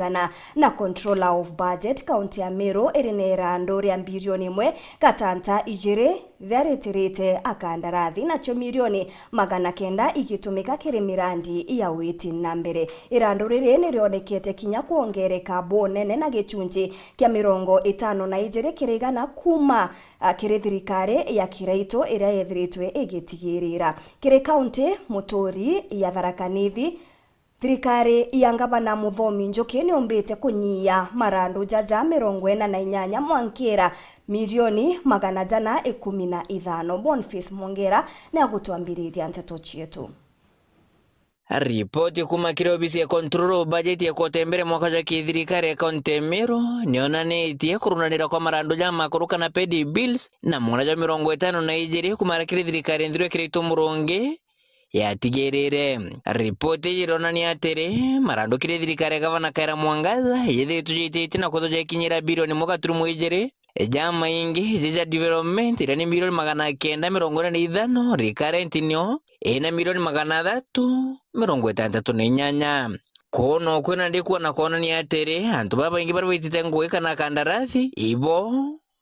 kuringana na Controller of Budget kaunti ya Meru irinera ndori ya bilioni 1 katanta ijire vyaretirite akandarathi nacho milioni 900 ikitumika kiri mirandi ya witi na mbere. Irando riri nirionekete kinya kuongereka bonene na gicunji kia 52 kirigana kuma kiri thirikari ya Kiraito iria yethiritwe igitigirira kiri kaunti Mutori ya Tharaka Nithi. Thirikari ya Ngavana Muthomi Njuki niombite kunyia marandu jaja 48 mwankira milioni 115. Boniface Mwongera na gutwambiriria nteto chietu. Ripoti kumakira obisi ya Controller of Budget ya kotembere mwaka ja kithirikari ya kaunti ya Meru nionanetie kurunanira kwa marandu ja makuru kana paid bills na mwana ja 52 kumarakira thirikari nthiro Kiraito Murungi yatigirire. Ripoti ironania atiri marandu kire thirikari ya Gavana Khaira Mwangaza yethitujitite na kutoja kinyira bilioni 1.2 ejama ingi jija development irani milioni 945 recurrent nio ena milioni 368 kono kwena ndikuwa na kona ni atiri antu baba ingi barwitite ngui kana kandarathi ibo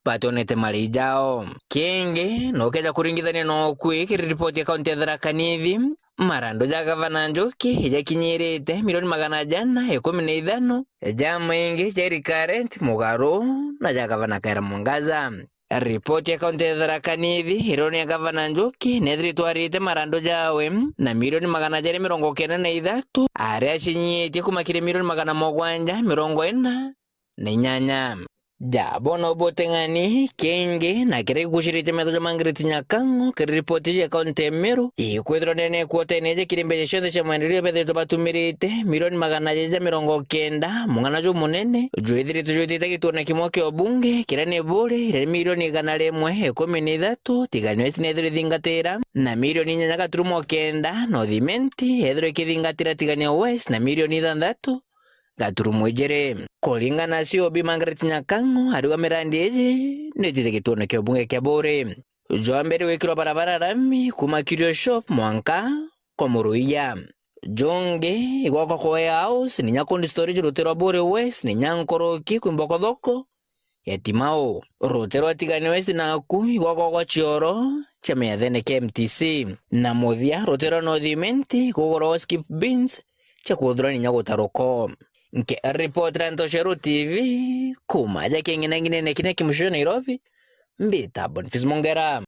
batonete mali jao kenge nokeja kuringithania no kwikira ripoti ya kaunti ya Tharaka Nithi marandu ja Gavana Njuki yakinyirite milioni 115 ejama ingi ja recurrent mugaru na ja Gavana Khaira Mwangaza. Ripoti ya kaunti ya Tharaka Nithi ironia Gavana Njuki nethritwarite marandu jawe na milioni 193 aria cinyitie kumakire milioni 748 jabo botengani kenge na kire gushirite meto mangiriti nyakango kire ripoti ya kaunti ya Meru ikwithira nene kuota neje kirimbe shonde cha maendeleo bethe batumirite milioni 990 mungana jo munene joithirite joithite gitona kimwe kyo bunge kirane bure ire milioni 113 tiganwe sinethire thingatira na milioni 409 no thimenti ethire kithingatira tigania west na milioni 6 gaturumo ijere kulingana sio bimangiriti nyakango ariwa mirandi eje netite gitona kyo bunge kya bure joambere wekiro barabara rami kuma Kirio Shop mwanka kwa Muruiya jonge igwako kwa house ni nyakondi storage rutero bure west ni nyankoroki kumboko thoko yatimao rutero atigani west na ku igwako kwa Chioro chame yathene KMTC na muthia rutero no thimenti kugoro skip beans cha kuthura ni nyagotaroko nke report Rantosheru TV kuma ja kengina ngine kine kimusho Nairobi mbita Boniface Mwongera.